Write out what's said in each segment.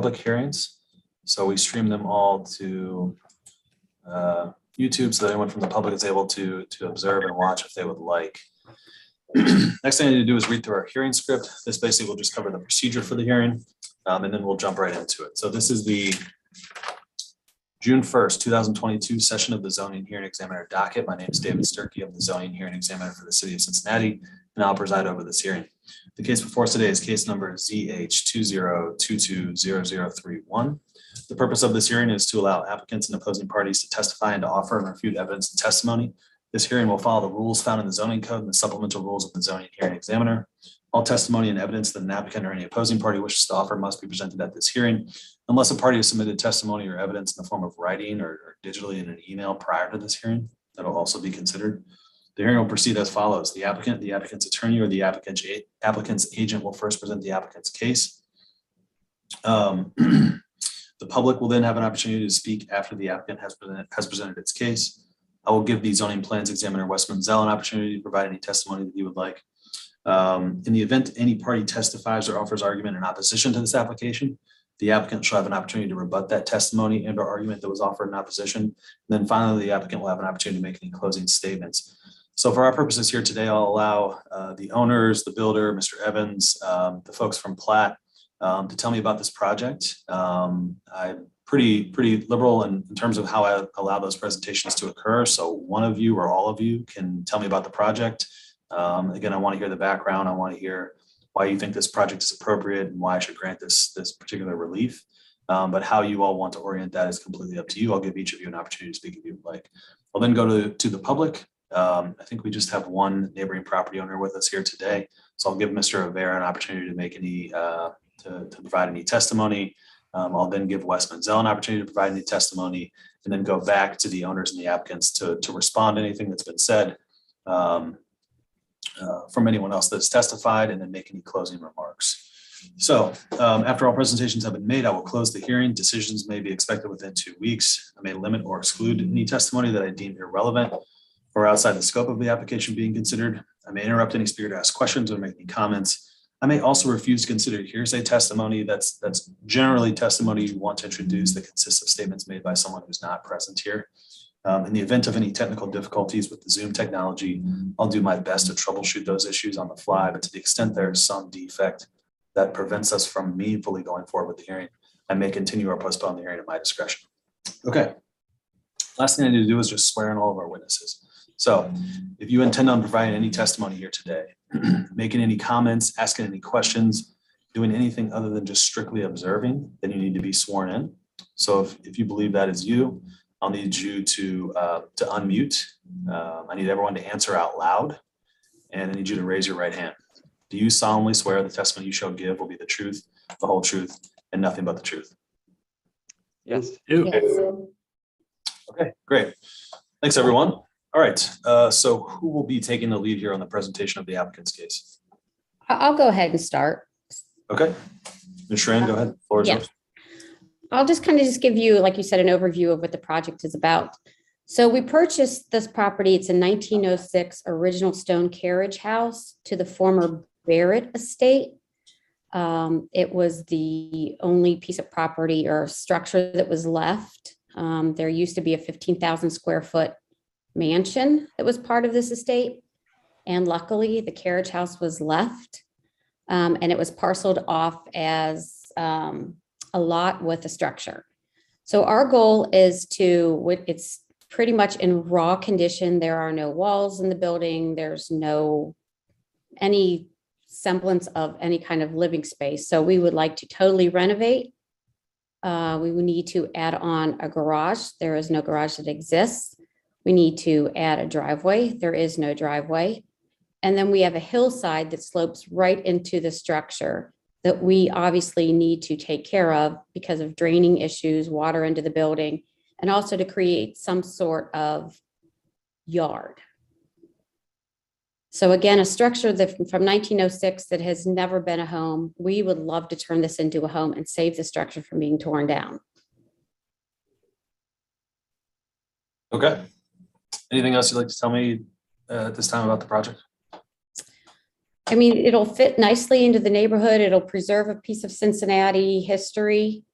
public hearings. So we stream them all to YouTube so that anyone from the public is able to observe and watch if they would like. Next thing I need to do is read through our hearing script. This basically will just cover the procedure for the hearing, and then we'll jump right into it. So this is the June 1st, 2022 session of the Zoning Hearing Examiner docket. My name is David Sturkey. I'm the Zoning Hearing Examiner for the City of Cincinnati, and I'll preside over this hearing. The case before us today is case number ZH20220031. The purpose of this hearing is to allow applicants and opposing parties to testify and to offer and refute evidence and testimony. This hearing will follow the rules found in the zoning code and the supplemental rules of the Zoning Hearing Examiner. All testimony and evidence that an applicant or any opposing party wishes to offer must be presented at this hearing, unless a party has submitted testimony or evidence in the form of writing or digitally in an email prior to this hearing. That will also be considered. The hearing will proceed as follows. The applicant, the applicant's attorney, or the applicant's agent will first present the applicant's case. The public will then have an opportunity to speak after the applicant has presented its case. I will give the zoning plans examiner, Wes Menzel, an opportunity to provide any testimony that he would like. In the event any party testifies or offers argument in opposition to this application, the applicant shall have an opportunity to rebut that testimony and or argument that was offered in opposition. And then finally, the applicant will have an opportunity to make any closing statements. So for our purposes here today, I'll allow the owners, the builder, Mr. Evans, the folks from Platt, to tell me about this project. I'm pretty liberal in terms of how I allow those presentations to occur. So one of you or all of you can tell me about the project. Again, I want to hear the background. I want to hear why you think this project is appropriate and why I should grant this particular relief. But how you all want to orient that is completely up to you. I'll give each of you an opportunity to speak if you would like. I'll then go to the public. I think we just have one neighboring property owner with us here today. So I'll give Mr. Rivera an opportunity to make any, to provide any testimony. I'll then give Wes Menzel an opportunity to provide any testimony, and then go back to the owners and the applicants to respond to anything that's been said from anyone else that's testified, and then make any closing remarks. So after all presentations have been made, I will close the hearing. Decisions may be expected within 2 weeks. I may limit or exclude any testimony that I deem irrelevant or outside the scope of the application being considered. I may interrupt any speaker to ask questions or make any comments. I may also refuse to consider hearsay testimony. That's generally testimony you want to introduce that consists of statements made by someone who's not present here. In the event of any technical difficulties with the Zoom technology, I'll do my best to troubleshoot those issues on the fly, but to the extent there is some defect that prevents us from meaningfully going forward with the hearing, I may continue or postpone the hearing at my discretion. Okay. Last thing I need to do is just swear in all of our witnesses. So if you intend on providing any testimony here today, making any comments, asking any questions, doing anything other than just strictly observing, then you need to be sworn in. So if you believe that is you, I'll need you to unmute. I need everyone to answer out loud, and I need you to raise your right hand. Do you solemnly swear the testimony you shall give will be the truth, the whole truth, and nothing but the truth? Yes. Yes. Okay, great. Thanks, everyone. All right, so who will be taking the lead here on the presentation of the applicant's case? I'll go ahead and start. Okay, Ms. Schran, go ahead. Floor is yours. I'll just kind of give you, like you said, an overview of what the project is about. So we purchased this property. It's a 1906 original stone carriage house to the former Barrett estate. It was the only piece of property or structure that was left. There used to be a 15,000 square foot mansion that was part of this estate. And luckily the carriage house was left and it was parceled off as a lot with a structure. So our goal is it's pretty much in raw condition. There are no walls in the building. There's no any semblance of any kind of living space. So we would like to totally renovate. We would need to add on a garage. There is no garage that exists. We need to add a driveway. There is no driveway. And then we have a hillside that slopes right into the structure that we obviously need to take care of because of draining issues, water into the building, and also to create some sort of yard. So again, a structure that from 1906 that has never been a home, we would love to turn this into a home and save the structure from being torn down. Okay. Anything else you'd like to tell me at this time about the project? I mean, it'll fit nicely into the neighborhood. It'll preserve a piece of Cincinnati history.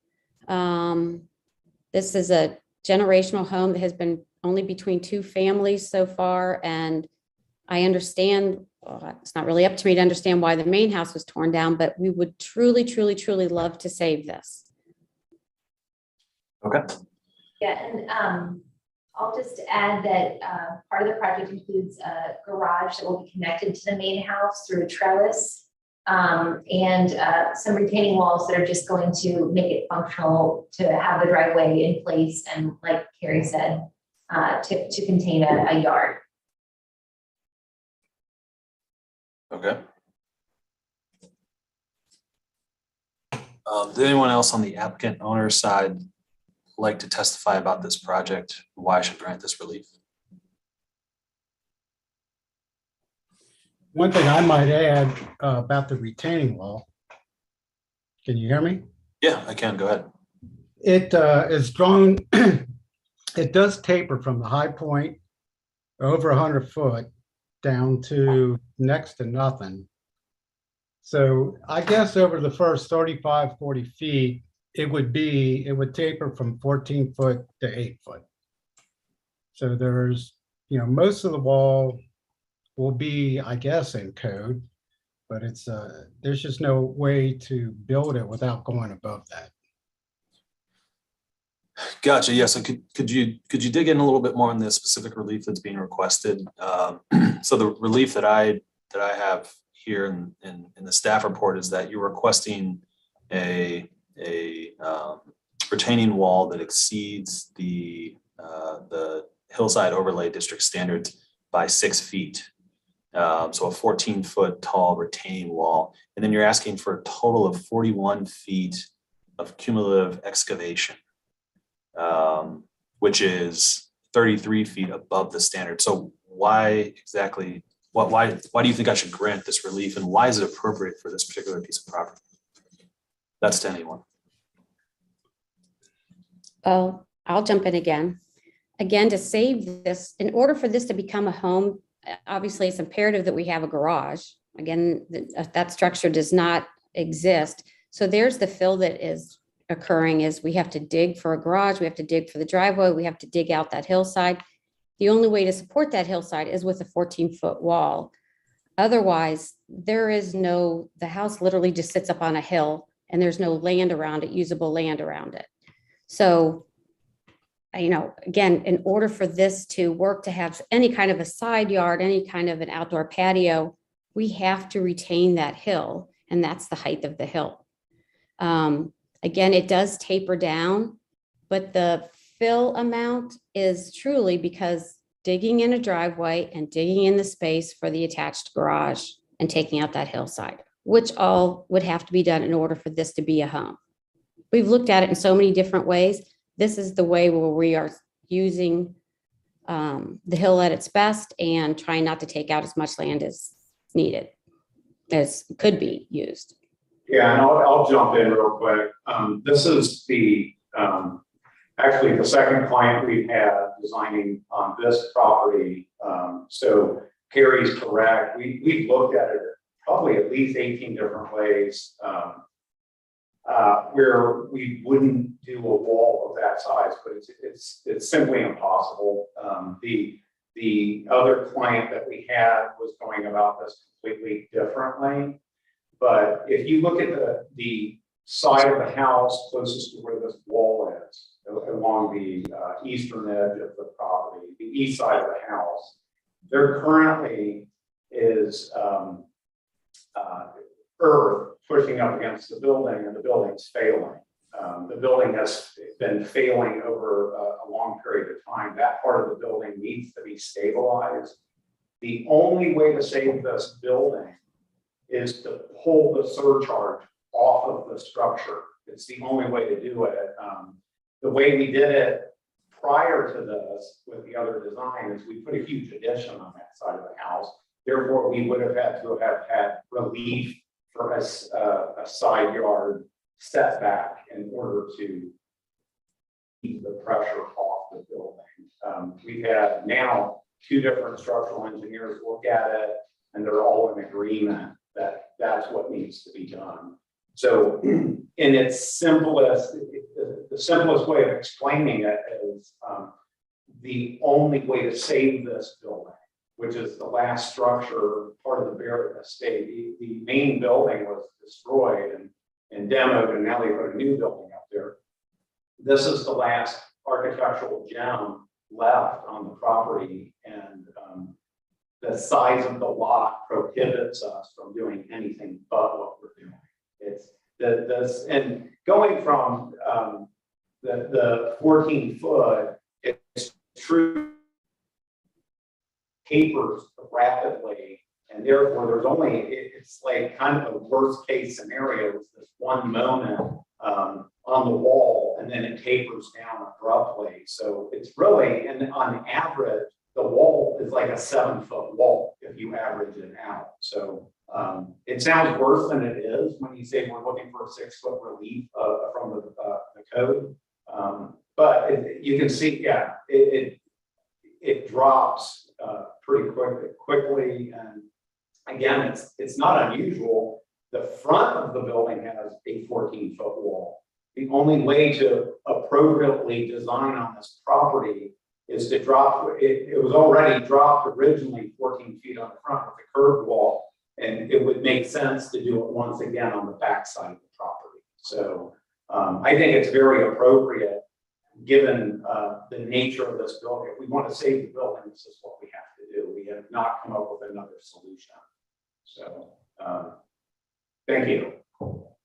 This is a generational home that has been only between two families so far. And I understand, well, it's not really up to me to understand why the main house was torn down, but we would truly, truly, truly love to save this. Okay. Yeah, and I'll just add that part of the project includes a garage that will be connected to the main house through a trellis, and some retaining walls that are just going to make it functional to have the driveway in place and, like Carrie said, to contain a yard. Okay. Did anyone else on the applicant owner side like to testify about this project? Why I should grant this relief? One thing I might add about the retaining wall. Can you hear me? Yeah, I can. Go ahead. It is drawn, it does taper from the high point over 100 foot down to next to nothing. So I guess over the first 35, 40 feet, it would taper from 14 foot to 8 foot. So there's, most of the wall will be, I guess, in code, but it's there's just no way to build it without going above that. Gotcha. Yeah. So could you dig in a little bit more on the specific relief that's being requested? So the relief that I have here in the staff report is that you're requesting a retaining wall that exceeds the hillside overlay district standards by 6 feet. So a 14-foot tall retaining wall, and then you're asking for a total of 41 feet of cumulative excavation, which is 33 feet above the standard. So why exactly? Why do you think I should grant this relief, and why is it appropriate for this particular piece of property? That's to anyone. Oh, I'll jump in again. Again, to save this, in order for this to become a home, obviously it's imperative that we have a garage. Again, that structure does not exist. So there's the fill that is occurring is we have to dig for a garage, we have to dig for the driveway, we have to dig out that hillside. The only way to support that hillside is with a 14-foot wall. Otherwise, the house literally just sits up on a hill and there's no land around it, usable land around it. So, again, in order for this to work, to have any kind of a side yard, any kind of an outdoor patio, we have to retain that hill, and that's the height of the hill. Again, it does taper down, but the fill amount is truly because digging in a driveway and digging in the space for the attached garage and taking out that hillside, which all would have to be done in order for this to be a home. We've looked at it in so many different ways. This is the way where we are using the hill at its best and trying not to take out as much land as needed, as could be used. Yeah, and I'll jump in real quick. This is actually the second client we've had designing on this property. So Carrie's correct. We've looked at it probably at least 18 different ways where we wouldn't do a wall of that size, but it's simply impossible. The other client that we had was going about this completely differently. But if you look at the side of the house closest to where this wall is, along the eastern edge of the property, the east side of the house, there currently is earth pushing up against the building, and the building's failing. The building has been failing over a long period of time. That part of the building needs to be stabilized. The only way to save this building is to pull the surcharge off of the structure. It's the only way to do it. The way we did it prior to this with the other design is we put a huge addition on that side of the house. Therefore, we would have had to have had relief for a side yard setback in order to keep the pressure off the building. We've had now 2 different structural engineers look at it, and they're all in agreement that that's what needs to be done. So in its simplest, the simplest way of explaining it is the only way to save this building, which is the last structure, part of the Barrett estate. The main building was destroyed and demoed, and now they put a new building up there. This is the last architectural gem left on the property, and the size of the lot prohibits us from doing anything but what we're doing. It's this, and going from the 14-foot, it's true tapers rapidly, and therefore there's only, it's like kind of a worst case scenario. It's this one moment on the wall, and then it tapers down abruptly. So it's really, and on average, the wall is like a 7-foot wall if you average it out. So it sounds worse than it is when you say we're looking for a 6-foot relief from the code. But you can see, yeah, it drops pretty quickly. And again, it's not unusual. The front of the building has a 14-foot wall. The only way to appropriately design on this property is to drop, it was already dropped originally 14 feet on the front with a curved wall, and it would make sense to do it once again on the back side of the property. So I think it's very appropriate given the nature of this building. If we want to save the building, this is what we have to do. We have not come up with another solution. So thank you.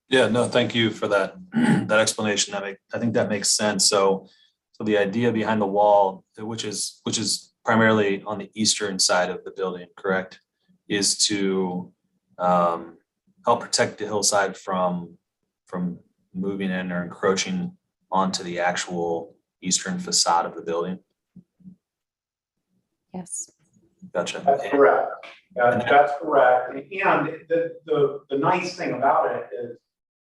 Yeah, no, thank you for that that explanation. I think that makes sense. So the idea behind the wall, which is primarily on the eastern side of the building, correct, is to help protect the hillside from moving in or encroaching onto the actual eastern facade of the building. Yes. Gotcha. That's correct. That's correct. And the nice thing about it is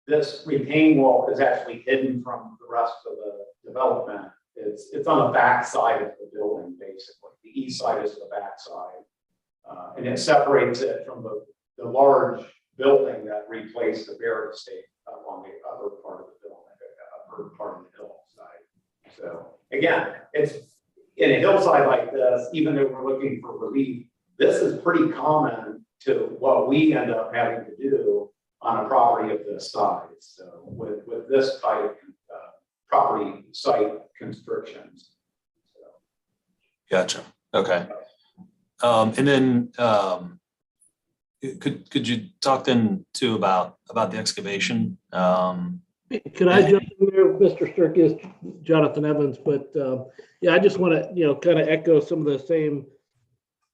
this retaining wall is actually hidden from the rest of the development. It's on the back side of the building, basically. The east side is the back side. And it separates it from the large building that replaced the Barrett estate on the other part of the building, upper part of the hillside. So again, it's in a hillside like this, even though we're looking for relief, this is pretty common to what we end up having to do on a property of this size. So with this type of property site constrictions. So. Gotcha. Okay. And then could you talk then too about the excavation? Could I jump in there, Mr. Sturkis, Jonathan Evans? But yeah, I just want to kind of echo some of the same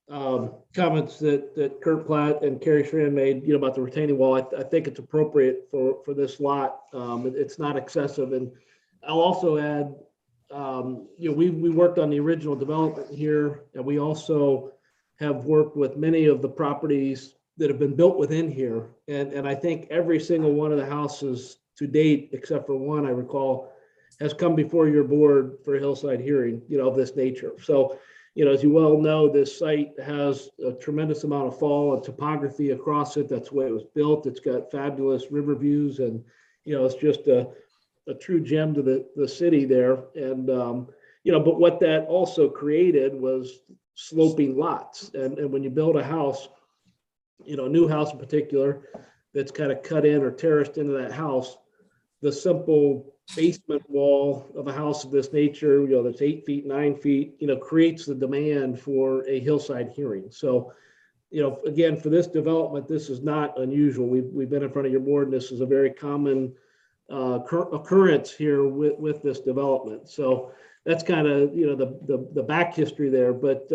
comments that Kurt Platt and Carrie Schran made about the retaining wall. I think it's appropriate for this lot. It's not excessive, and I'll also add, we worked on the original development here, and we also have worked with many of the properties that have been built within here, and I think every single one of the houses to date, except for one I recall, has come before your board for a hillside hearing, of this nature. So, as you well know, this site has a tremendous amount of fall and topography across it. That's the way it was built. It's got fabulous river views, and it's just a true gem to the city there. And but what that also created was sloping lots. And when you build a house, a new house in particular, that's kind of cut in or terraced into that house, the simple basement wall of a house of this nature, that's 8 feet, 9 feet, creates the demand for a hillside hearing. So, again, for this development, this is not unusual. We've been in front of your board, and this is a very common occurrence here with this development. So that's kind of, the back history there. But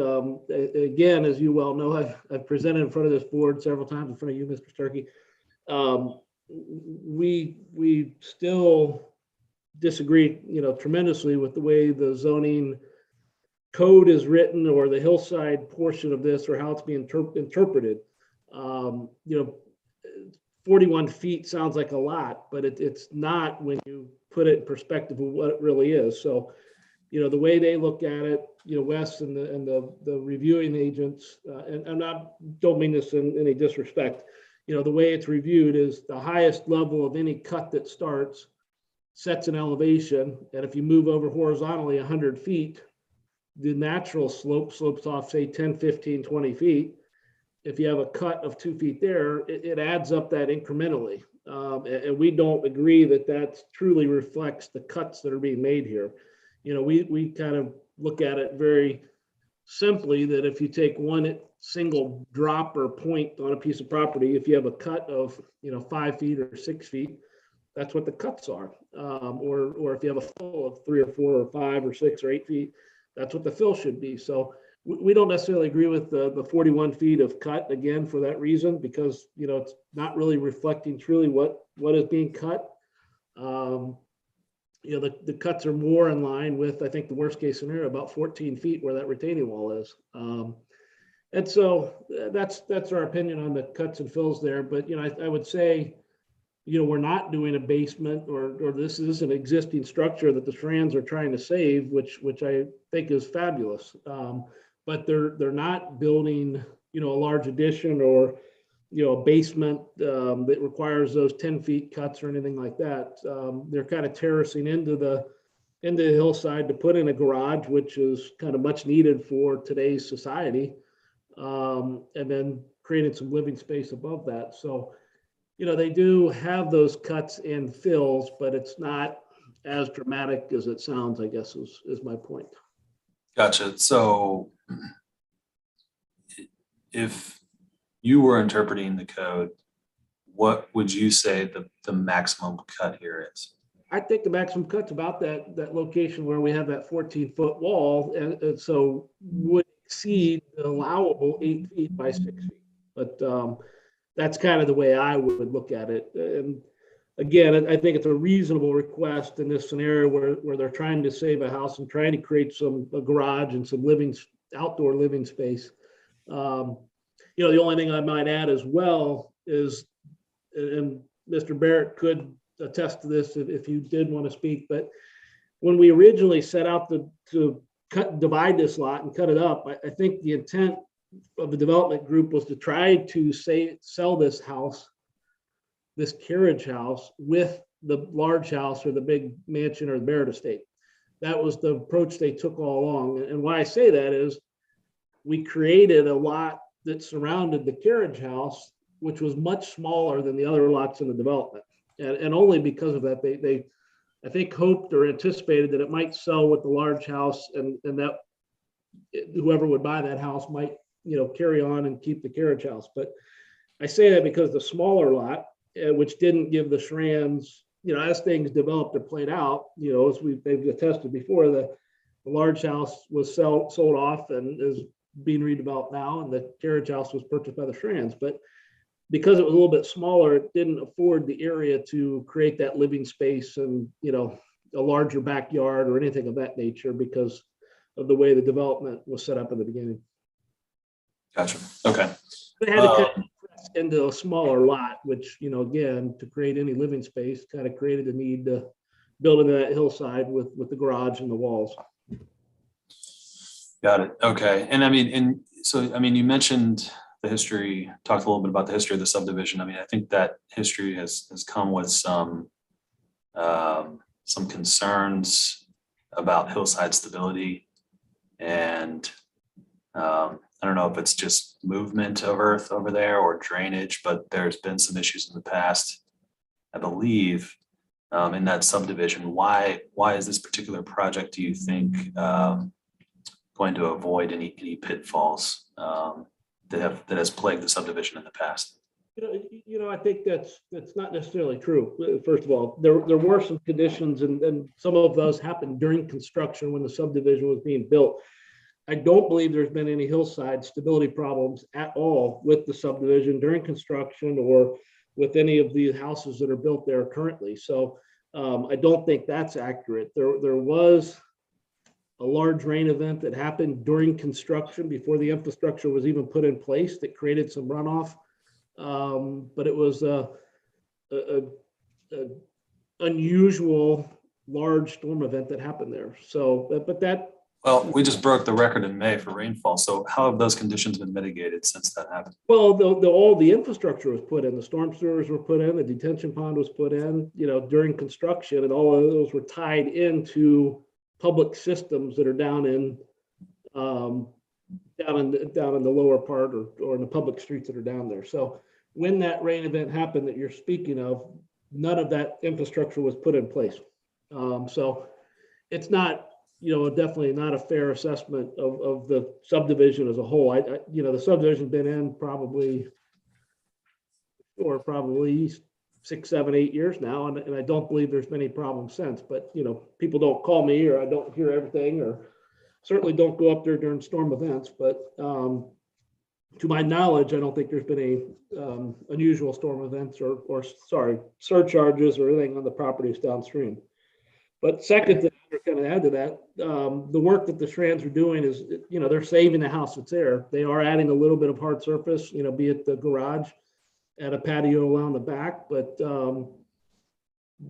again, as you well know, I've presented in front of this board several times in front of you, Mr. Sturkey. We still disagree, tremendously with the way the zoning code is written, or the hillside portion of this, or how it's being interpreted. 41 feet sounds like a lot, but it's not when you put it in perspective of what it really is. So, the way they look at it, Wes and the reviewing agents, and I don't mean this in any disrespect, the way it's reviewed is the highest level of any cut that starts sets an elevation, and if you move over horizontally 100 feet, the natural slope slopes off, say 10, 15, 20 feet. If you have a cut of 2 feet there, it adds up that incrementally. And we don't agree that that truly reflects the cuts that are being made here. You know, we kind of look at it very simply that if you take one single drop or point on a piece of property, if you have a cut of, 5 feet or 6 feet, that's what the cuts are. Or if you have a fill of 3 or 4 or 5 or 6 or 8 feet, that's what the fill should be. So we don't necessarily agree with the 41 feet of cut, again, for that reason, because, it's not really reflecting truly what is being cut. The cuts are more in line with, I think, the worst case scenario, about 14 feet where that retaining wall is. And so that's our opinion on the cuts and fills there. But, I would say, we're not doing a basement or this is an existing structure that the Strands are trying to save, which I think is fabulous. But they're not building, a large addition or, a basement that requires those 10 feet cuts or anything like that. They're kind of terracing into the hillside to put in a garage, which is kind of much needed for today's society. And then creating some living space above that. So, they do have those cuts and fills, but it's not as dramatic as it sounds, I guess, is my point. Gotcha. So if you were interpreting the code, what would you say the maximum cut here is? I think the maximum cut's about that location where we have that 14-foot wall, and so would exceed the allowable 8 feet by 6 feet. But that's kind of the way I would look at it. And again, I think it's a reasonable request in this scenario where they're trying to save a house and trying to create a garage and some outdoor living space. The only thing I might add as well is, and Mr. Barrett could attest to this if you did want to speak, but when we originally set out to divide this lot and cut it up, I think the intent of the development group was to try to sell this house, this carriage house, with the large house or the big mansion or the Barrett estate. That was the approach they took all along. And why I say that is we created a lot that surrounded the carriage house, which was much smaller than the other lots in the development. And only because of that, they I think hoped or anticipated that it might sell with the large house and that whoever would buy that house might, carry on and keep the carriage house. But I say that because the smaller lot, which didn't give the Strands, as things developed or played out, as they've attested before, the large house was sold off and is being redeveloped now, and the carriage house was purchased by the Strands. But because it was a little bit smaller, it didn't afford the area to create that living space and, a larger backyard or anything of that nature because of the way the development was set up in the beginning. Gotcha. Okay. They had to cut into a smaller lot, which, again, to create any living space, kind of created the need to build into that hillside with the garage and the walls. Got it. Okay. And you mentioned the history, talked a little bit about the history of the subdivision. I think that history has come with some concerns about hillside stability. And I don't know if it's just movement of earth over there or drainage, but there's been some issues in the past, I believe, in that subdivision. Why is this particular project, do you think, going to avoid any pitfalls that has plagued the subdivision in the past? I think that's not necessarily true. First of all, there were some conditions, and some of those happened during construction when the subdivision was being built. I don't believe there's been any hillside stability problems at all with the subdivision during construction or with any of the houses that are built there currently. So I don't think that's accurate. There was a large rain event that happened during construction before the infrastructure was even put in place that created some runoff. But it was a unusual large storm event that happened there. So, but that Well, we just broke the record in May for rainfall. So how have those conditions been mitigated since that happened? Well, all the infrastructure was put in, the storm sewers were put in, the detention pond was put in, during construction, and all of those were tied into public systems that are down in the lower part or in the public streets that are down there. So when that rain event happened that you're speaking of, none of that infrastructure was put in place. So it's not, definitely not a fair assessment of the subdivision as a whole. The subdivision's been in probably 6, 7, 8 years now, and I don't believe there's been any problems since. But people don't call me, or I don't hear everything, or certainly don't go up there during storm events. But to my knowledge, I don't think there's been any unusual storm events or surcharges or anything on the properties downstream. But second, to kind of add to that, the work that the Strands are doing is, they're saving the house that's there. They are adding a little bit of hard surface, be it the garage and a patio around the back, but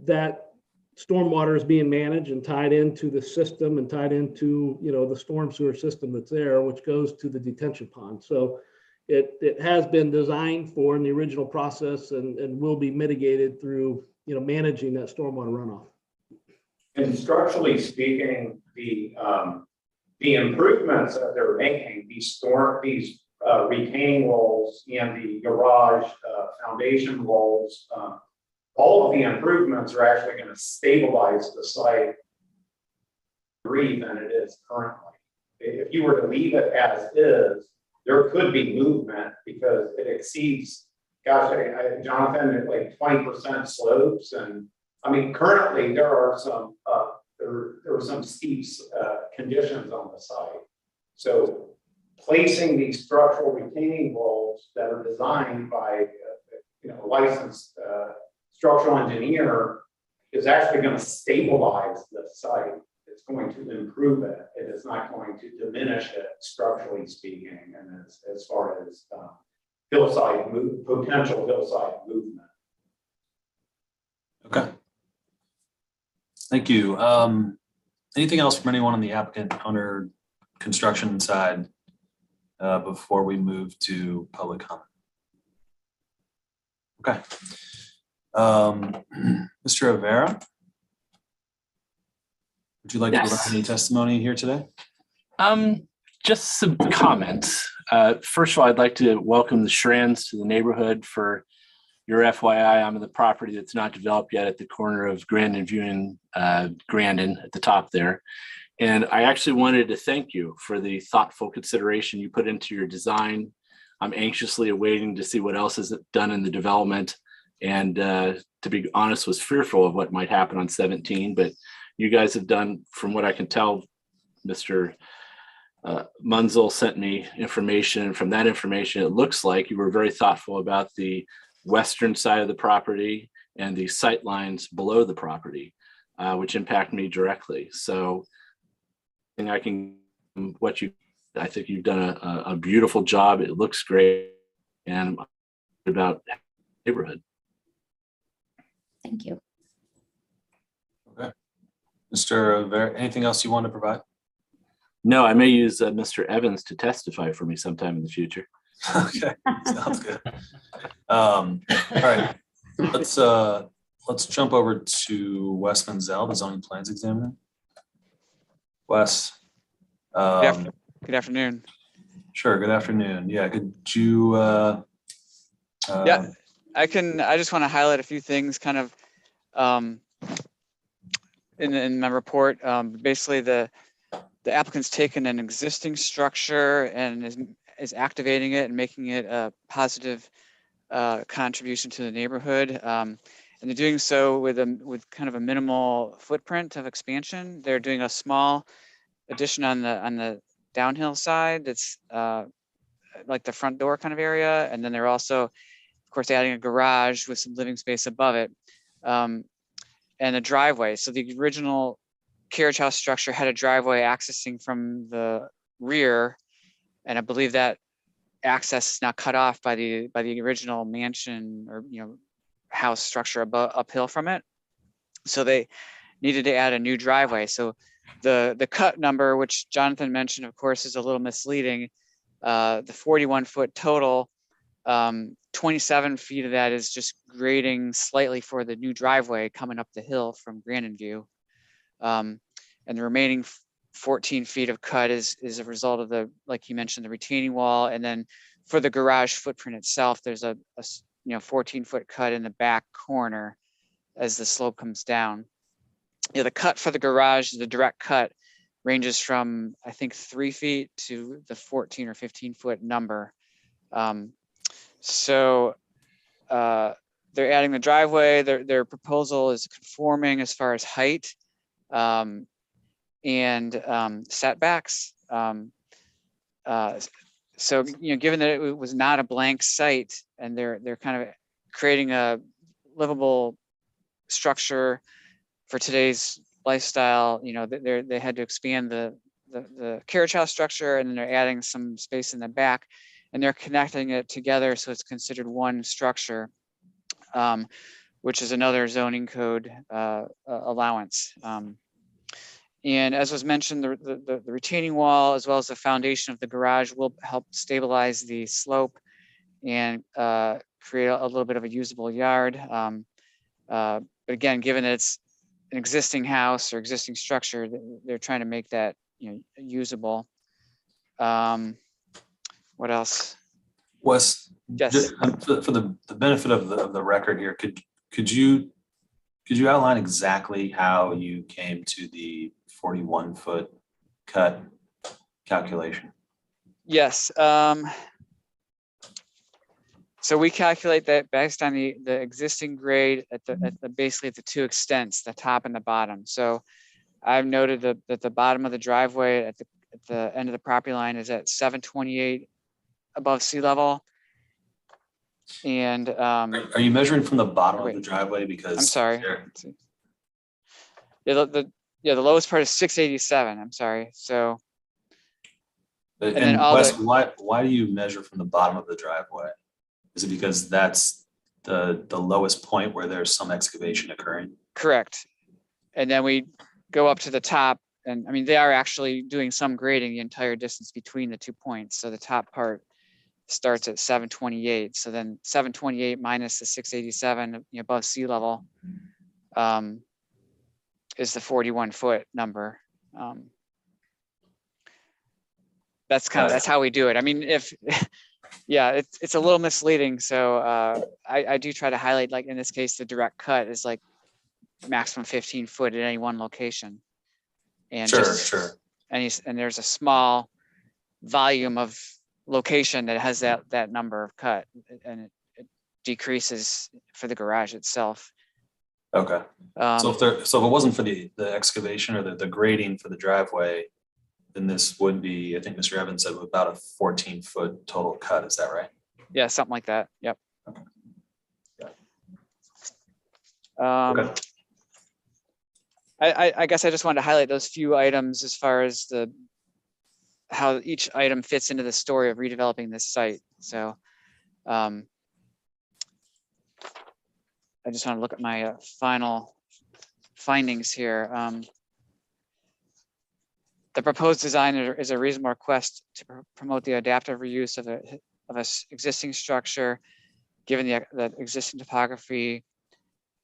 that stormwater is being managed and tied into the system and tied into, the storm sewer system that's there, which goes to the detention pond. So it has been designed for in the original process and will be mitigated through, managing that stormwater runoff. And structurally speaking, the improvements that they're making, these retaining walls and the garage foundation walls, all of the improvements are actually going to stabilize the site than it is currently. If you were to leave it as is, there could be movement because it exceeds, Jonathan, like 20% slopes. And I mean, currently there are some there are some steep conditions on the site. So placing these structural retaining walls that are designed by a licensed structural engineer is actually going to stabilize the site. It's going to improve it. It is not going to diminish it, structurally speaking, and as far as potential hillside movement. Okay. Thank you. Anything else from anyone on the applicant under construction side before we move to public comment? Okay. Mr. Rivera, would you like to provide any testimony here today? Just some comments. First of all, I'd like to welcome the Shrands to the neighborhood. For your FYI, I'm in the property that's not developed yet at the corner of Grandin View and Grandin at the top there. And I actually wanted to thank you for the thoughtful consideration you put into your design. I'm anxiously awaiting to see what else is done in the development. And to be honest, was fearful of what might happen on 17, but you guys have done, from what I can tell, Mr. Munzel sent me information, and from that information, it looks like you were very thoughtful about the western side of the property and the sight lines below the property, which impact me directly. So I think you've done a beautiful job. It looks great, and about neighborhood. Thank you. Okay. Mr. Rivera, anything else you want to provide? No, I may use Mr. Evans to testify for me sometime in the future. Okay, sounds good. All right, let's jump over to Wes Menzel, the zoning plans examiner. Wes. Good afternoon. Sure. Good afternoon. Yeah. Could you? Yeah, I just want to highlight a few things, kind of, in my report. Basically, the applicant's taken an existing structure and is activating it and making it a positive contribution to the neighborhood. And they're doing so with kind of a minimal footprint of expansion. They're doing a small addition on the downhill side that's like the front door kind of area, and then they're also, of course, adding a garage with some living space above it, and a driveway. So the original carriage house structure had a driveway accessing from the rear, and I believe that access is now cut off by the original mansion or house structure uphill from it. So they needed to add a new driveway. So The cut number, which Jonathan mentioned, of course, is a little misleading. The 41-foot total, 27 feet of that is just grading slightly for the new driveway coming up the hill from Grandin View. And the remaining 14 feet of cut is a result of the, like you mentioned, the retaining wall. And then for the garage footprint itself, there's a 14-foot cut in the back corner as the slope comes down. The cut for the garage, the direct cut, ranges from, I think, 3 feet to the 14 or 15-foot number. So they're adding the driveway. Their proposal is conforming as far as height and setbacks. So given that it was not a blank site, and they're kind of creating a livable structure for today's lifestyle, they had to expand the carriage house structure, and then they're adding some space in the back, and they're connecting it together so it's considered one structure, which is another zoning code allowance. And as was mentioned, the retaining wall, as well as the foundation of the garage, will help stabilize the slope and create a little bit of a usable yard. But again, given that it's an existing house or existing structure, they're trying to make that usable. What else? Wes, Yes. just for the benefit of the record here, could you outline exactly how you came to the 41-foot cut calculation? Yes. So we calculate that based on the existing grade at basically at the two extents, the top and the bottom. So I've noted that the bottom of the driveway at the end of the property line is at 728 above sea level. And Are you measuring from the bottom of the driveway? Because I'm sorry. Yeah, the lowest part is 687. I'm sorry. So and then Wes, why do you measure from the bottom of the driveway? Is it because that's the lowest point where there's some excavation occurring? Correct. And then we go up to the top, and I mean, they are actually doing some grading the entire distance between the 2 points. So the top part starts at 728. So then 728 minus the 687 above sea level is the 41-foot number. That's how we do it. I mean, yeah, it's a little misleading. So I do try to highlight, like in this case, the direct cut is like maximum 15 foot at any one location. And Sure. And there's a small volume of location that has that number of cut, and it decreases for the garage itself. Okay. So if it wasn't for the excavation or the grading for the driveway, then this would be, I think Mr. Evans said, about a 14-foot total cut. Is that right? Yeah, something like that. Yep. Okay. Okay. I guess I just wanted to highlight those few items as far as how each item fits into the story of redeveloping this site. So I just want to look at my final findings here. The proposed design is a reasonable request to promote the adaptive reuse of an existing structure, given the existing topography.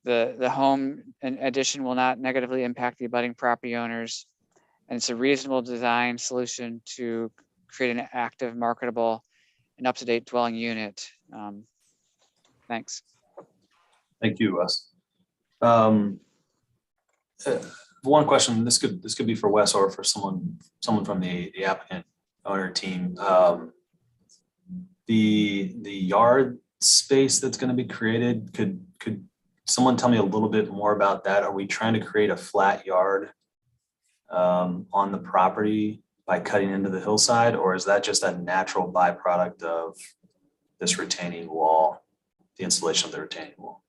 The home and addition will not negatively impact the abutting property owners, and it's a reasonable design solution to create an active, marketable, and up-to-date dwelling unit. Thanks. Thank you, Wes. One question. This could be for Wes or for someone from the applicant owner team. The yard space that's going to be created, could someone tell me a little bit more about that? Are we trying to create a flat yard on the property by cutting into the hillside, or is that just a natural byproduct of this retaining wall, the installation of the retaining wall?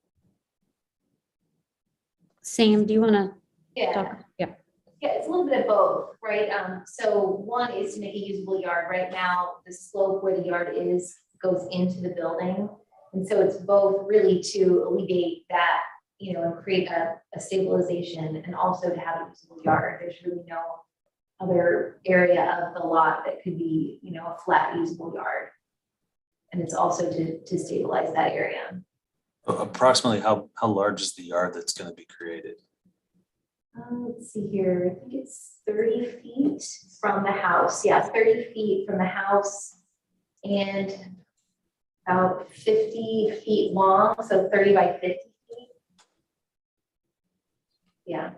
Sam, do you want to Yeah. talk? Yeah. Yeah, it's a little bit of both, right? So one is to make a usable yard. Right now, the slope where the yard is goes into the building. And so it's both really to alleviate that and create a stabilization and also to have a usable yard. There's really no other area of the lot that could be, a flat usable yard. And it's also to stabilize that area. Approximately how large is the yard that's going to be created? Let's see here. I think it's 30 feet from the house. Yeah, 30 feet from the house and about 50 feet long. So 30 by 50 feet. Yeah.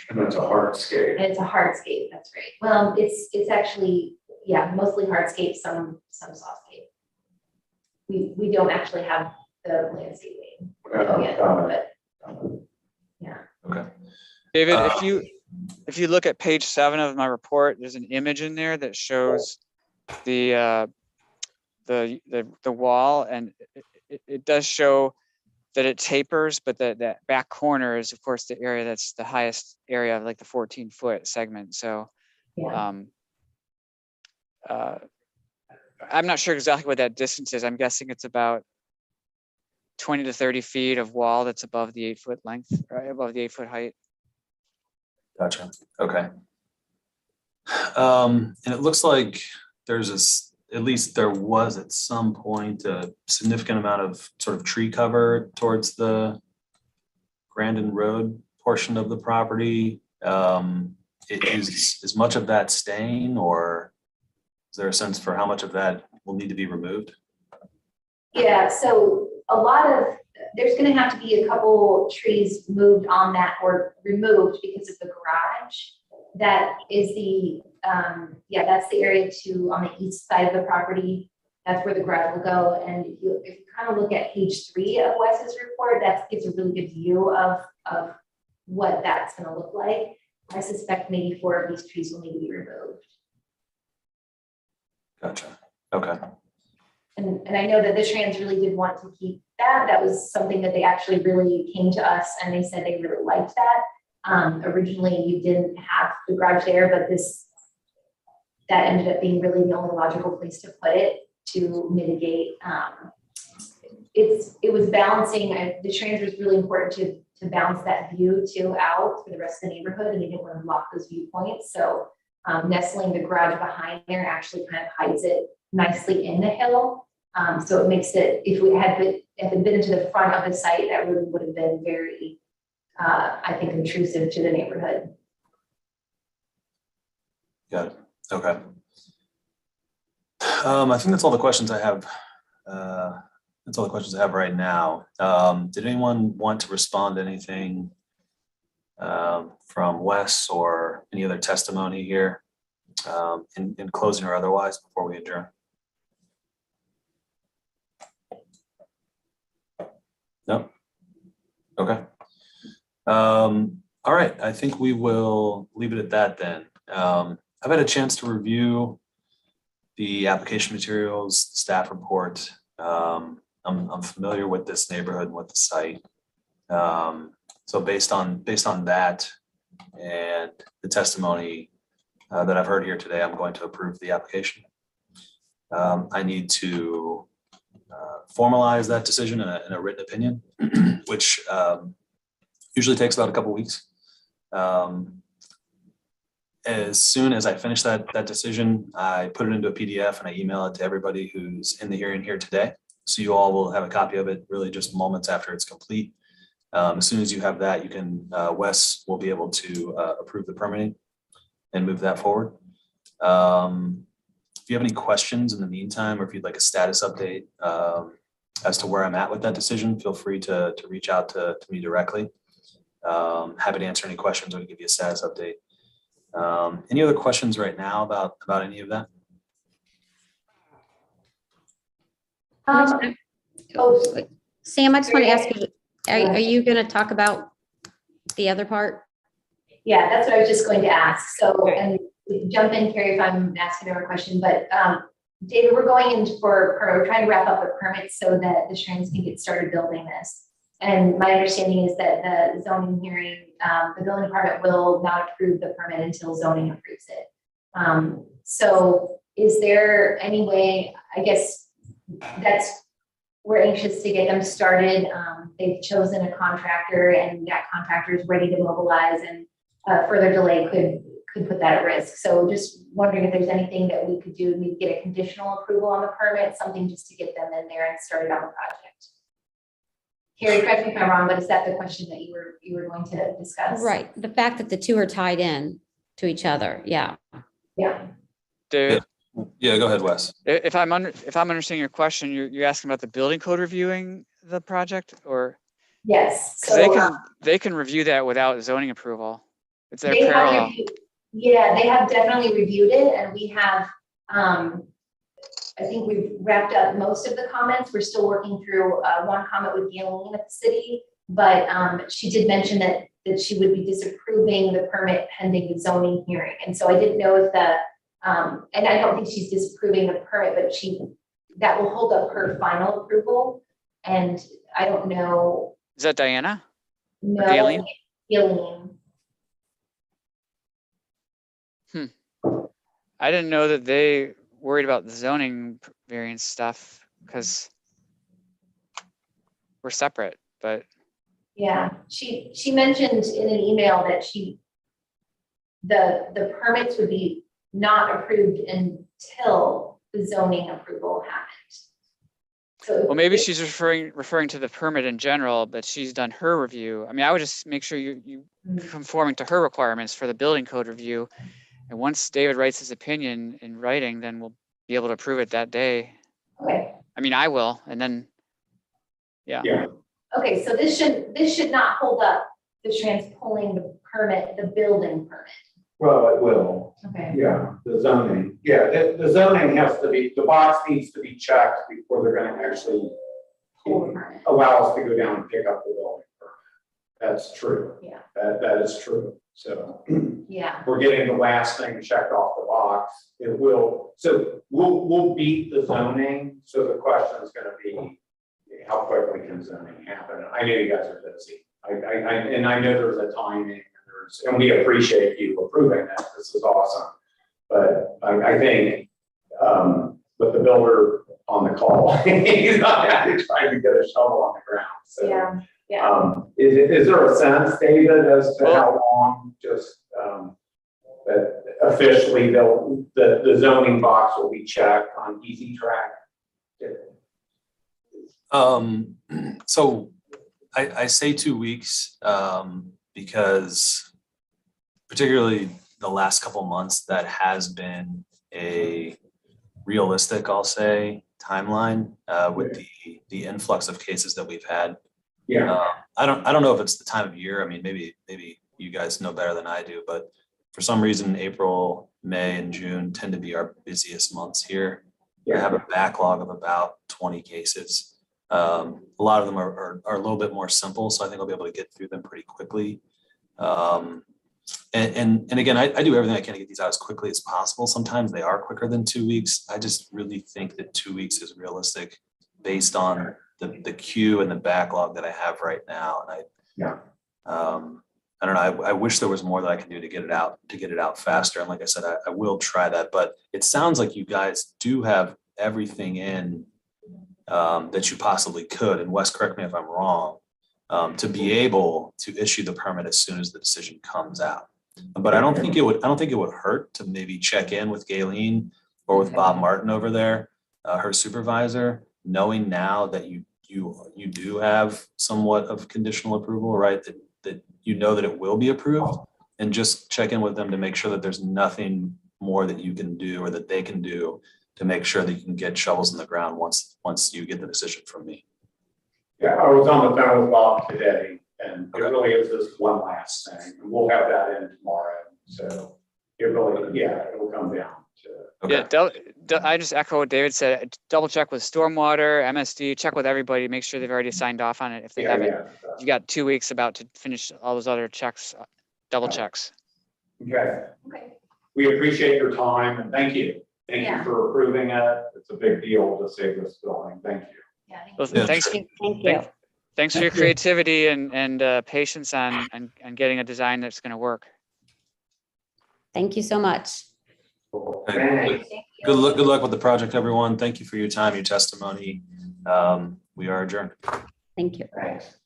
And it's a hardscape. And it's a hardscape. That's right. Well, it's actually, yeah, mostly hardscape, some softscape. We don't actually have the landscaping yet, but yeah. Okay. David, if you look at page 7 of my report, there's an image in there that shows the wall, and it does show that it tapers, but that back corner is of course the area that's the highest area of like the 14-foot segment. So Yeah. I'm not sure exactly what that distance is. I'm guessing it's about 20 to 30 feet of wall that's above the 8-foot length, right above the 8-foot height. Gotcha. Okay. And it looks like there's at least there was at some point a significant amount of sort of tree cover towards the Grandin Road portion of the property. Is much of that staying, or is there a sense for how much of that will need to be removed? Yeah, so there's going to have to be a couple trees moved on that or removed because of the garage. That is that's the area on the east side of the property. That's where the garage will go. And if you kind of look at page 3 of Wes's report, that gives a really good view of what that's going to look like. I suspect maybe 4 of these trees will need to be removed. Gotcha. Okay. And I know that the Shrans really did want to keep that. That was something that they actually really came to us and they said they really liked that. Originally, you didn't have the garage there, but that ended up being really the only logical place to put it to mitigate. It was balancing. The Shrans was really important to balance that view out for the rest of the neighborhood, and they didn't want to block those viewpoints. So nestling the garage behind there actually kind of hides it nicely in the hill. So it makes it, if it had been into the front of the site, that really would have been very, I think, intrusive to the neighborhood. Got it. Okay. I think that's all the questions I have. That's all the questions I have right now. Did anyone want to respond to anything from Wes or any other testimony here in closing or otherwise before we adjourn? No? Okay. All right, I think we will leave it at that then. I've had a chance to review the application materials, the staff report. I'm familiar with this neighborhood and with the site. So based on that and the testimony that I've heard here today, I'm going to approve the application. I need to formalize that decision in a written opinion, which usually takes about a couple weeks. As soon as I finish that decision, I put it into a PDF and I email it to everybody who's in the hearing here today. So you all will have a copy of it really just moments after it's complete. As soon as you have that, you can, Wes will be able to approve the permitting and move that forward. If you have any questions in the meantime, or if you'd like a status update as to where I'm at with that decision, feel free to reach out to me directly. Happy to answer any questions or to give you a status update. Any other questions right now about any of that? Sam, I just want to ask you, are you going to talk about the other part? Yeah, that's what I was just going to ask. So, and jump in, Carrie, if I'm asking a question, but David, we're going in we're trying to wrap up the permits so that the Shrines can get started building this. And my understanding is that the zoning hearing, the building department will not approve the permit until zoning approves it. So is there any way, I guess that's we're anxious to get them started. They've chosen a contractor and that contractor is ready to mobilize, and further delay could put that at risk. So just wondering if there's anything that we could do, maybe get a conditional approval on the permit, something just to get them in there and started on the project. Carrie, correct me if I'm wrong, but is that the question that you were going to discuss? Right. The fact that the two are tied in to each other. Yeah. Yeah. David, Yeah, go ahead, Wes. if I'm understanding your question, you're asking about the building code reviewing the project, or Yes. because they can review that without zoning approval. It's their parallel. Yeah, they have definitely reviewed it, and we have, I think we've wrapped up most of the comments. We're still working through one comment with Grandin at the city, but she did mention that she would be disapproving the permit pending the zoning hearing. And so I didn't know if and I don't think she's disapproving the permit, but that will hold up her final approval. And I don't know. Is that Diana? No, Grandin? Grandin. I didn't know that they worried about the zoning variance stuff because we're separate, but Yeah, she mentioned in an email that the permits would be not approved until the zoning approval happened. So well, maybe she's referring to the permit in general, but she's done her review. I mean, I would just make sure you conforming to her requirements for the building code review. And once David writes his opinion in writing, then we'll be able to approve it that day. Okay. I mean, I will, and then, yeah. Okay, so this should not hold up the pulling the permit, the building permit. Well, it will. Okay. Yeah, the zoning. Yeah, the zoning has to be, the box needs to be checked before they're gonna actually Pull the permit. allow us to go down and pick up the building permit. That's true. Yeah. That is true. So Yeah. we're getting the last thing checked off the box. It will, so we'll beat the zoning. So the question is gonna be, how quickly can zoning happen? I know you guys are busy. And I know there's a timing, and we appreciate you approving that. This is awesome. But I think with the builder on the call, he's not actually trying to get a shovel on the ground. So Yeah. Yeah. is there a sense, David, as to how long just that officially the zoning box will be checked on Easy Track? So I say 2 weeks because particularly the last couple of months, that has been a realistic, I'll say, timeline with the influx of cases that we've had. Yeah. I don't know if it's the time of year. I mean, maybe you guys know better than I do, but for some reason, April, May, and June tend to be our busiest months here. I have a backlog of about 20 cases. A lot of them are a little bit more simple, so I think I'll be able to get through them pretty quickly. And again, I do everything I can to get these out as quickly as possible. Sometimes they are quicker than 2 weeks. I just really think that 2 weeks is realistic based on the queue and the backlog that I have right now. And I don't know. I wish there was more that I can do to get it out faster. And like I said, I will try that. But it sounds like you guys do have everything in that you possibly could. And Wes, correct me if I'm wrong, to be able to issue the permit as soon as the decision comes out. But I don't think it would hurt to maybe check in with Galen or with Bob Martin over there, her supervisor, knowing now that you do have somewhat of conditional approval, right? That you know that it will be approved, and just check in with them to make sure that there's nothing more that you can do or that they can do to make sure that you can get shovels in the ground once you get the decision from me. Yeah, I was on the phone with Bob today, and it really is just one last thing, and we'll have that in tomorrow. So it really, it will come down to. Okay. Yeah, I just echo what David said. Double check with stormwater, MSD, check with everybody, make sure they've already signed off on it. If they haven't, you got 2 weeks about to finish all those other checks, double checks. Okay. Okay. We appreciate your time, and thank you. Thank you for approving it. It's a big deal to save this building. Thank you. Yeah. Well, Yeah, thanks. Thank you. Thanks for your creativity and patience on getting a design that's going to work. Thank you so much. Thanks. Good luck with the project, everyone. Thank you for your time, your testimony. We are adjourned. Thank you. Thanks.